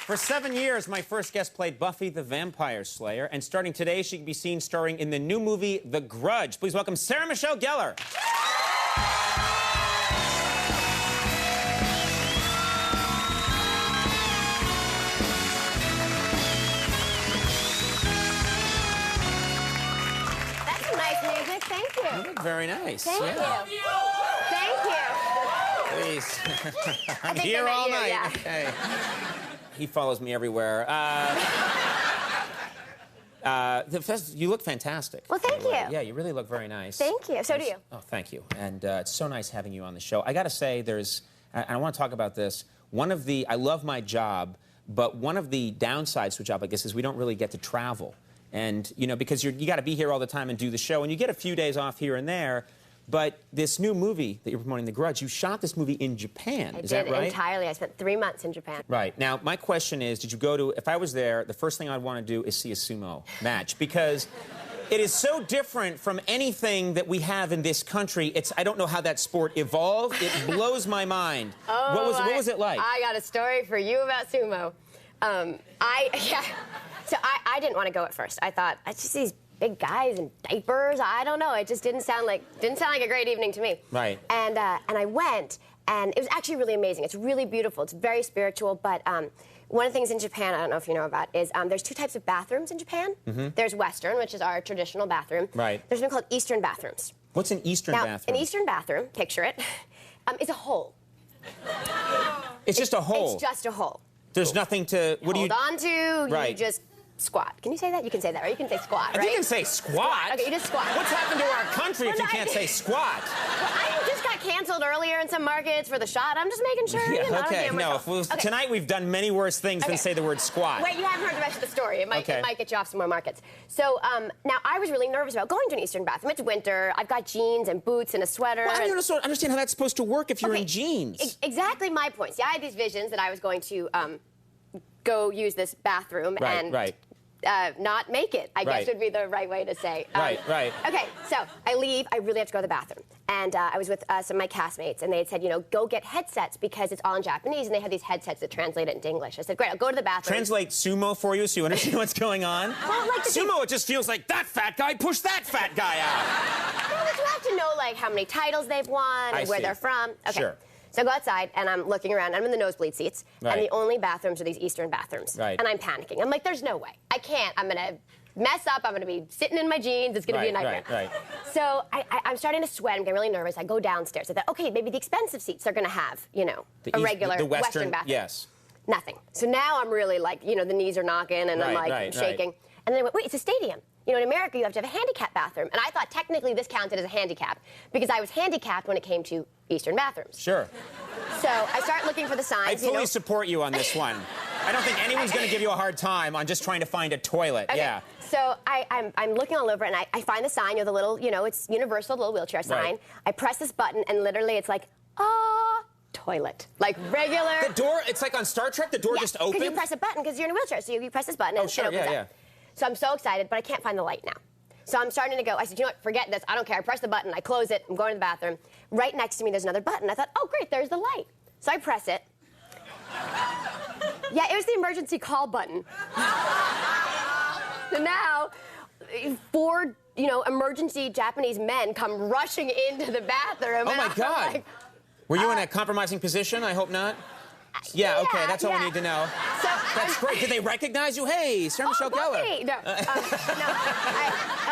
For 7 years, my first guest played Buffy the Vampire Slayer, and starting today, she can be seen starring in the new movie, The Grudge. Please welcome Sarah Michelle Gellar. That's some nice music. Thank you. You look very nice. Thank you. Thank you. Please. I'm here all night. Yeah. Okay. He follows me everywhere. You look fantastic. Well, thank you. Yeah, you really look very nice. Thank you. So do you. Oh, thank you. And it's so nice having you on the show. I got to say, I want to talk about this. I love my job, but one of the downsides to a job like this is we don't really get to travel. And, you know, because you got to be here all the time and do the show, and you get a few days off here and there. But this new movie that you're promoting, The Grudge, you shot this movie in Japan. Is that right? I did entirely. I spent 3 months in Japan. Right. Now, my question is, did you go to, if I was there, the first thing I'd want to do is see a sumo match, because it is so different from anything that we have in this country. I don't know how that sport evolved. It blows my mind. Oh, what was it like? I got a story for you about sumo. So I didn't want to go at first. I thought, I just these big guys in diapers. I don't know. It just didn't sound like a great evening to me. Right. And I went, and it was actually really amazing. It's really beautiful. It's very spiritual. But one of the things in Japan, I don't know if you know about, is there's two types of bathrooms in Japan. Mm-hmm. There's Western, which is our traditional bathroom. Right. There's one called Eastern bathrooms. What's an Eastern bathroom? An Eastern bathroom, picture it, is a hole. It's just a hole. It's just a hole. There's nothing to hold on to. Right. You just squat. Can you say that? You can say that, right? You can say squat, right? You can say squat. Okay, you just squat. What's happened to our country if you can't say squat? Well, I just got canceled earlier in some markets for the shot. I'm just making sure. Yeah, you know, okay. No, tonight we've done many worse things than say the word squat. Wait, you haven't heard the rest of the story. It might get you off some more markets. So now I was really nervous about going to an Eastern bathroom. It's winter. I've got jeans and boots and a sweater. Well, I don't understand how that's supposed to work if you're in jeans. Exactly my point. See, I had these visions that I was going to go use this bathroom and not make it, I guess would be the right way to say. Right. Okay, so I leave. I really have to go to the bathroom. And I was with some of my castmates, and they had said, you know, go get headsets because it's all in Japanese, and they have these headsets that translate it into English. I said, great, I'll go to the bathroom. Translate sumo for you so you understand what's going on? Well, like sumo, it just feels like that fat guy pushed that fat guy out. Well, but you have to know, like, how many titles they've won and where they're from. Okay. Sure. So I go outside, and I'm looking around. I'm in the nosebleed seats, and the only bathrooms are these Eastern bathrooms. Right. And I'm panicking. I'm like, there's no way. I can't. I'm going to mess up. I'm going to be sitting in my jeans. It's going to be a nightmare. Right. So I'm starting to sweat. I'm getting really nervous. I go downstairs. I thought, okay, maybe the expensive seats are going to have, you know, a regular Western bathroom. Yes. Nothing. So now I'm really like, you know, the knees are knocking, and I'm like shaking. And then I went, wait, it's a stadium. You know, in America, you have to have a handicap bathroom. And I thought technically this counted as a handicap because I was handicapped when it came to Eastern bathrooms. Sure. So I start looking for the signs. I fully support you on this one. I don't think anyone's going to give you a hard time on just trying to find a toilet. Okay. Yeah. So I'm looking all over, and I find the sign, you know, the little, you know, it's universal, little wheelchair sign. Right. I press this button, and literally it's like, toilet. Like regular. The door, it's like on Star Trek, the door just opens? Because you press a button because you're in a wheelchair. So you press this button, and it opens up. So I'm so excited, but I can't find the light now. So I'm starting to go. I said, you know what, forget this. I don't care. I press the button. I close it. I'm going to the bathroom. Right next to me, there's another button. I thought, oh, great, there's the light. So I press it. Yeah, it was the emergency call button. So now, 4, you know, emergency Japanese men come rushing into the bathroom. Oh, my God. Like, were you in a compromising position? I hope not. Yeah, okay, that's all we need to know. So, that's great. Did they recognize you? Hey, Sarah Michelle Gellar. No,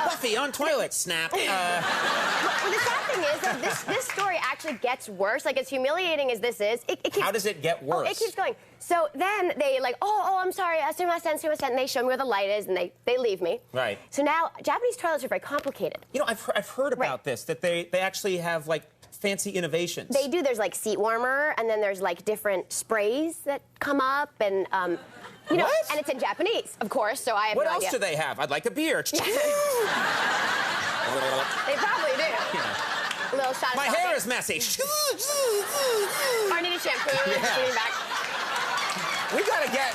Buffy on toilet, snap. Well, the sad thing is that this story actually gets worse. Like, as humiliating as this is, it keeps... How does it get worse? Oh, it keeps going. So then they like, I'm sorry, sumimasen, and they show me where the light is, and they leave me. Right. So now, Japanese toilets are very complicated. You know, I've heard about this, that they actually have, like, fancy innovations. They do. There's like seat warmer, and then there's like different sprays that come up, and you know, and it's in Japanese, of course. So I have no idea. What else do they have? I'd like a beer. They probably do. A little shot of my hair is messy. I need a shampoo. Back. We gotta get.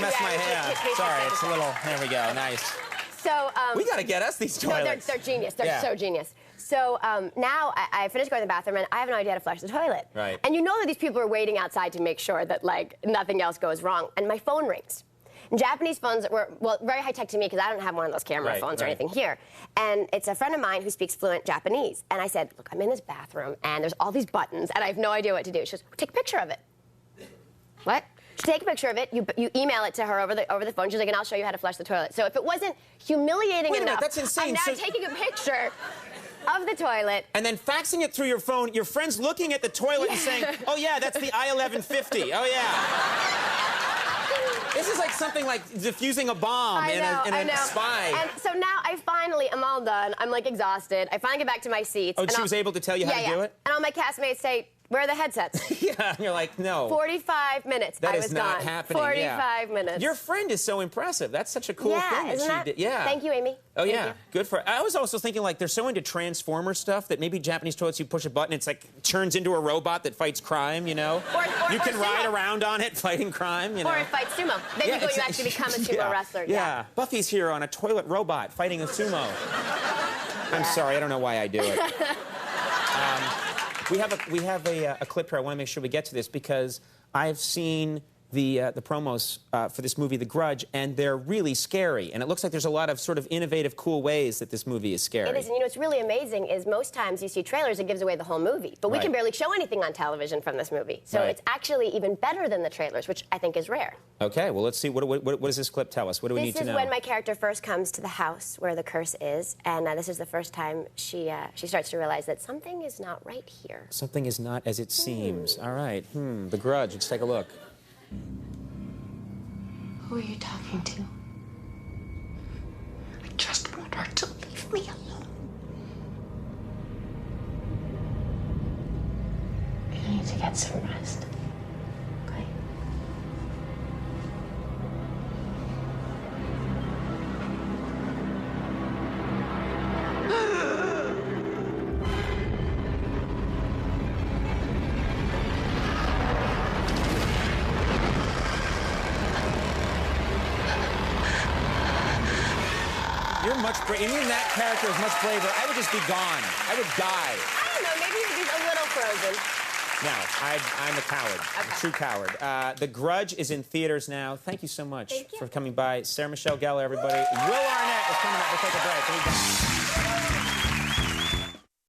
Mess my hair. Sorry, it's a little. There we go. Nice. So we gotta get us these toilets. No, they're genius. They're so genius. So now I finished going to the bathroom, and I have no idea how to flush the toilet. Right. And you know that these people are waiting outside to make sure that, like, nothing else goes wrong. And my phone rings. And Japanese phones were, well, very high-tech to me because I don't have one of those camera phones or anything here. And it's a friend of mine who speaks fluent Japanese. And I said, look, I'm in this bathroom, and there's all these buttons, and I have no idea what to do. She goes, take a picture of it. What? She take a picture of it, you email it to her over the phone. She's like, and I'll show you how to flush the toilet. So if it wasn't humiliating enough, that's insane. I'm now taking a picture of the toilet. And then faxing it through your phone, your friend's looking at the toilet and saying, oh, yeah, that's the I-1150. Oh, yeah. This is like something like defusing a bomb in a spy. And so now I finally am all done. I'm, like, exhausted. I finally get back to my seats. Oh, and she was able to tell you how to do it? And all my castmates say, where are the headsets? Yeah, and you're like, no. 45 minutes. That I is was not gone. happening. 45 minutes. Your friend is so impressive. That's such a cool thing that she did. Yeah. Thank you, Amy. Oh, Thank yeah. you. Good for her. I was also thinking, like, they're so into Transformer stuff that maybe Japanese toilets, you push a button, it's like turns into a robot that fights crime, you know? You can ride around on it fighting crime, you know? Or it fights sumo. Then you actually become a sumo wrestler. Yeah. Buffy's here on a toilet robot fighting a sumo. I'm sorry, I don't know why I do it. We have a clip here. I want to make sure we get to this because I've seen the promos for this movie, The Grudge, and they're really scary. And it looks like there's a lot of sort of innovative, cool ways that this movie is scary. It is, and you know what's really amazing is most times you see trailers, it gives away the whole movie. But we can barely show anything on television from this movie. So it's actually even better than the trailers, which I think is rare. Okay, well, let's see. What does this clip tell us? What do we need to know? This is when my character first comes to the house where the curse is, and this is the first time she starts to realize that something is not right here. Something is not as it seems. All right. The Grudge. Let's take a look. Who are you talking to? I just want her to leave me alone. You need to get some rest. Okay? You're much braver. You mean that character is much braver. I would just be gone. I would die. I don't know, maybe you'd be a little frozen. No, I'm a coward. A true coward. The Grudge is in theaters now. Thank you so much for coming by. Sarah Michelle Gellar, everybody. Will Arnett is coming up. We'll take a break.